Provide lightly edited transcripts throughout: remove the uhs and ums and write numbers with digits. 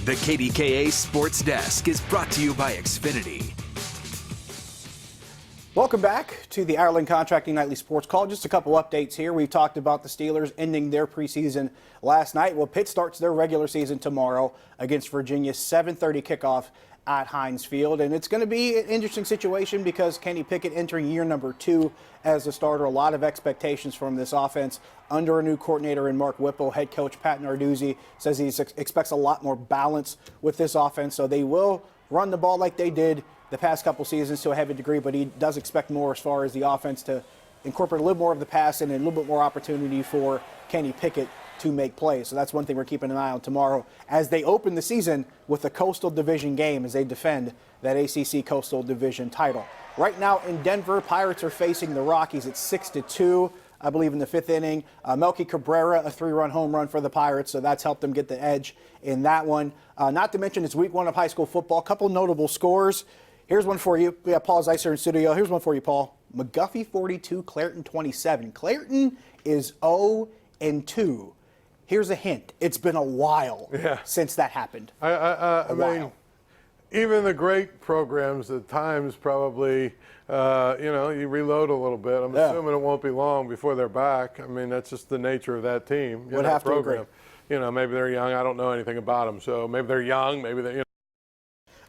The KDKA Sports Desk is brought to you by Xfinity. Welcome back to the Ireland Contracting Nightly Sports Call. Just a couple updates here. We've talked about the Steelers ending their preseason last night. Well, Pitt starts their regular season tomorrow against Virginia, 7:30 kickoff at Heinz Field. And it's going to be an interesting situation because Kenny Pickett entering year number 2 as a starter. A lot of expectations from this offense under a new coordinator in Mark Whipple. Head coach Pat Narduzzi says he expects a lot more balance with this offense. So they will run the ball like they did the past couple seasons to a heavy degree, but he does expect more as far as the offense to incorporate a little more of the pass and a little bit more opportunity for Kenny Pickett to make plays. So that's one thing we're keeping an eye on tomorrow as they open the season with a Coastal Division game as they defend that ACC Coastal Division title. Right now in Denver, Pirates are facing the Rockies at 6-2, I believe, in the 5th inning. Melky Cabrera, a 3-run home run for the Pirates, so that's helped them get the edge in that one. Not to mention it's week 1 of high school football. A couple notable scores. Here's one for you. We have Paul Zeise in studio. Here's one for you, Paul. McGuffey 42, Clairton 27. Clairton is 0-2. Here's a hint. It's been a while since that happened. I mean, even the great programs at times probably, you reload a little bit. I'm assuming it won't be long before they're back. I mean, that's just the nature of that team. Would have to agree. You know, maybe they're young. I don't know anything about them. So maybe they're young. Maybe they,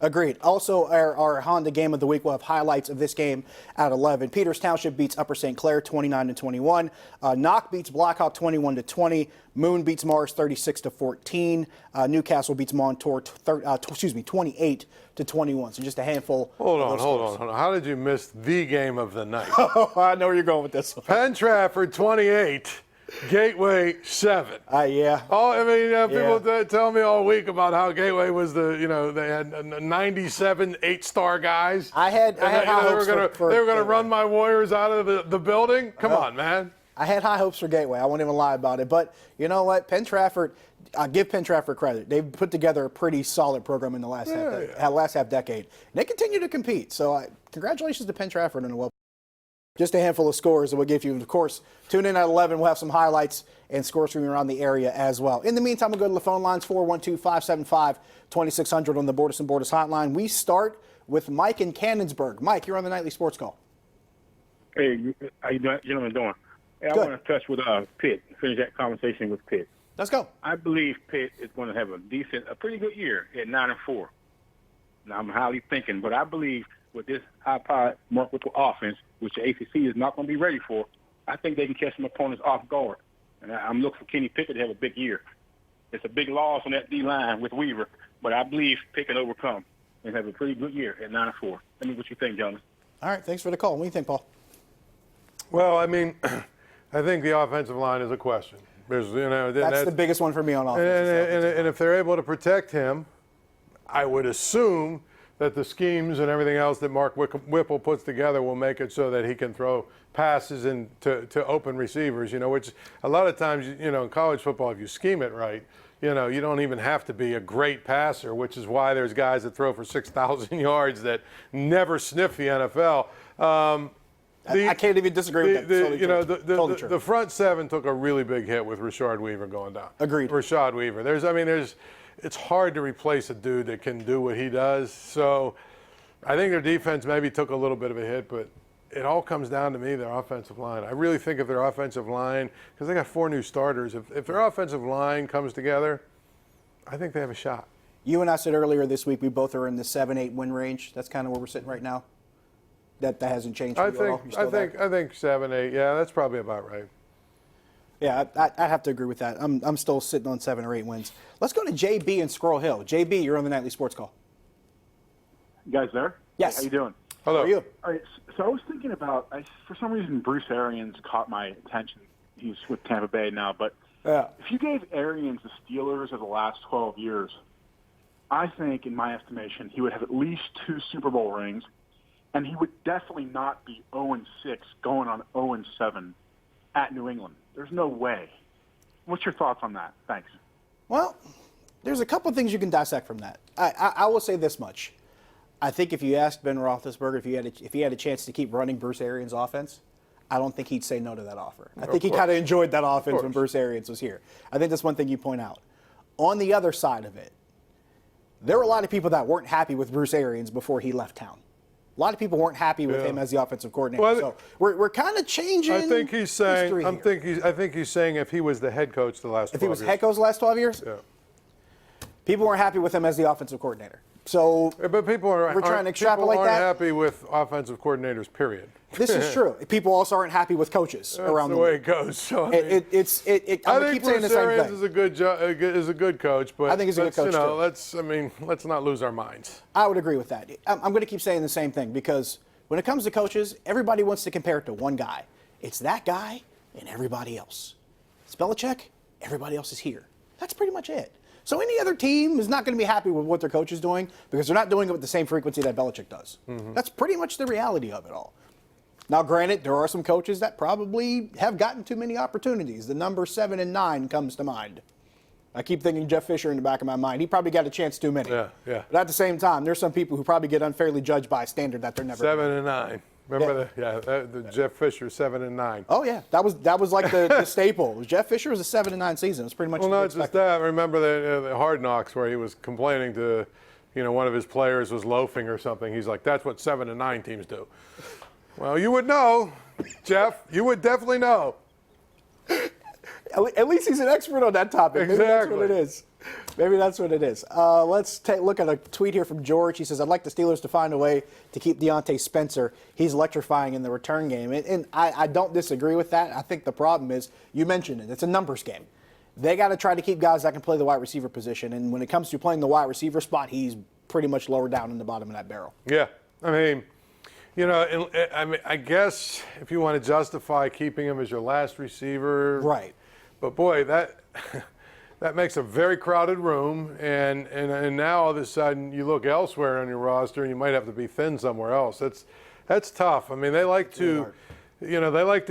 Agreed. Also, our Honda game of the week will have highlights of this game at 11. Peters Township beats Upper St. Clair 29-21. Knock beats Blackhawk 21-20. Moon beats Morris 36-14. Newcastle beats Montour 28-21. So just a handful. Hold on. How did you miss the game of the night? I know where you're going with this one. Penn Trafford 28. Gateway 7. Yeah. Oh, I mean, people tell me all week about how Gateway was they had 97 8-star guys. I had high hopes they were going to run my Warriors out of the building. Come on, man. I had high hopes for Gateway. I won't even lie about it. But you know what? Penn Trafford, I'll give Penn Trafford credit. They've put together a pretty solid program in the last half decade. And they continue to compete. So congratulations to Penn Trafford and a well. Just a handful of scores that we'll give you. And of course, tune in at 11. We'll have some highlights and scores from around the area as well. In the meantime, we'll go to the phone lines, 412-575-2600 on the Borders and Borders hotline. We start with Mike in Cannonsburg. Mike, you're on the Nightly Sports Call. Hey, how you gentlemen doing? Hey, I want to touch with Pitt, finish that conversation with Pitt. Let's go. I believe Pitt is going to have a pretty good year at 9-4. Now, I'm highly thinking, but I believe with this high-powered Mark Whipple offense, which the ACC is not going to be ready for, I think they can catch some opponents off guard. And I'm looking for Kenny Pickett to have a big year. It's a big loss on that D-line with Weaver, but I believe Pitt can overcome and have a pretty good year at 9-4. Tell me what you think, gentlemen. All right, thanks for the call. What do you think, Paul? Well, I mean, I think the offensive line is a question. That's the biggest one for me on offense. And if they're able to protect him, I would assume that the schemes and everything else that Mark Whipple puts together will make it so that he can throw passes to open receivers, which a lot of times, in college football, if you scheme it right, you don't even have to be a great passer, which is why there's guys that throw for 6,000 yards that never sniff the NFL. I can't even disagree with that. The front seven took a really big hit with Rashard Weaver going down. Agreed. Rashard Weaver. It's hard to replace a dude that can do what he does. So I think their defense maybe took a little bit of a hit, but it all comes down to me, their offensive line. I really think if their offensive line, because they got 4 new starters, if their offensive line comes together, I think they have a shot. You and I said earlier this week we both are in the 7-8 win range. That's kind of where we're sitting right now. That hasn't changed for you at all? I think 7-8. Yeah, that's probably about right. Yeah, I have to agree with that. I'm still sitting on 7 or 8 wins. Let's go to JB in Squirrel Hill. JB, you're on the Nightly Sports Call. You guys there? Yes. How you doing? Hello. How are you? All right. So I was thinking about, for some reason, Bruce Arians caught my attention. He's with Tampa Bay now. But if you gave Arians the Steelers of the last 12 years, I think, in my estimation, he would have at least 2 Super Bowl rings, and he would definitely not be 0-6 going on 0-7 at New England. There's no way. What's your thoughts on that? Thanks. Well, there's a couple of things you can dissect from that. I will say this much. I think if you asked Ben Roethlisberger if he had a chance to keep running Bruce Arians' offense, I don't think he'd say no to that offer. I think he kind of enjoyed that offense when Bruce Arians was here. I think that's one thing you point out. On the other side of it, there were a lot of people that weren't happy with Bruce Arians before he left town. A lot of people weren't happy with him as the offensive coordinator. Well, so we're kind of changing. I think he's saying. History I think he's saying if he was the head coach the last 12 years. If he was head coach the last 12 years, yeah. People weren't happy with him as the offensive coordinator. So but people we're trying to extrapolate people aren't that. happy with offensive coordinators. Period. This is true. People also aren't happy with coaches around the the way league. it goes. So, I think Bruce Arians is a good coach, but I think he's a good coach too. Let's not lose our minds. I would agree with that. I'm going to keep saying the same thing because when it comes to coaches, everybody wants to compare it to one guy. It's that guy and everybody else. It's Belichick, everybody else is here. That's pretty much it. So any other team is not going to be happy with what their coach is doing because they're not doing it with the same frequency that Belichick does. Mm-hmm. That's pretty much the reality of it all. Now, granted, there are some coaches that probably have gotten too many opportunities. The number 7 and 9 comes to mind. I keep thinking Jeff Fisher in the back of my mind. He probably got a chance too many. Yeah. But at the same time, there's some people who probably get unfairly judged by a standard that they're never 7 and 9. Remember the Jeff Fisher 7 and 9. Oh yeah, that was like the staple. Jeff Fisher was a 7 and 9 season. It's pretty much. Well, not just that. Remember the Hard Knocks where he was complaining to, one of his players was loafing or something. He's like, "That's what 7 and 9 teams do." Well, you would know, Jeff. You would definitely know. At least he's an expert on that topic. Exactly. Maybe that's what it is. Maybe that's what it is. Let's take a look at a tweet here from George. He says, I'd like the Steelers to find a way to keep Deontay Spencer. He's electrifying in the return game. And I don't disagree with that. I think the problem is, you mentioned it, it's a numbers game. They got to try to keep guys that can play the wide receiver position. And when it comes to playing the wide receiver spot, he's pretty much lower down in the bottom of that barrel. Yeah. I guess if you want to justify keeping him as your last receiver. Right. But boy, that makes a very crowded room, and now all of a sudden you look elsewhere on your roster, and you might have to be thin somewhere else. That's tough. I mean, they like to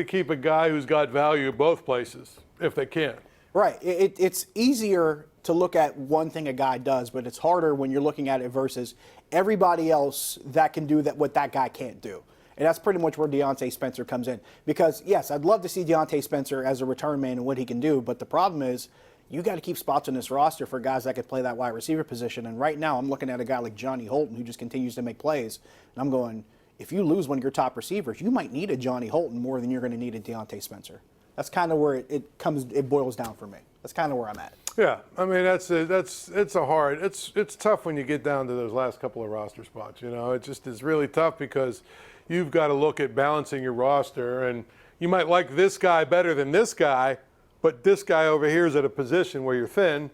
keep a guy who's got value both places if they can. Right. It's easier to look at one thing a guy does, but it's harder when you're looking at it versus everybody else that can do what that guy can't do. And that's pretty much where Deontay Spencer comes in. Because, yes, I'd love to see Deontay Spencer as a return man and what he can do, but the problem is you got to keep spots on this roster for guys that can play that wide receiver position. And right now I'm looking at a guy like Johnny Holton who just continues to make plays. And I'm going, if you lose one of your top receivers, you might need a Johnny Holton more than you're going to need a Deontay Spencer. That's kind of where it boils down for me. That's kind of where I'm at. Yeah, I mean it's tough when you get down to those last couple of roster spots. It's really tough because you've got to look at balancing your roster, and you might like this guy better than this guy, but this guy over here is at a position where you're thin,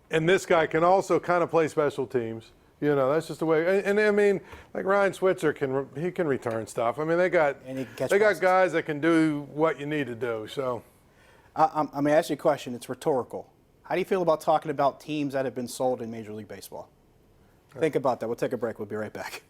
and this guy can also kind of play special teams. That's just the way. And I mean, like Ryan Switzer can return stuff. I mean, they got guys that can do what you need to do. So, I'm going to ask you a question. It's rhetorical. How do you feel about talking about teams that have been sold in Major League Baseball? Think about that. We'll take a break. We'll be right back.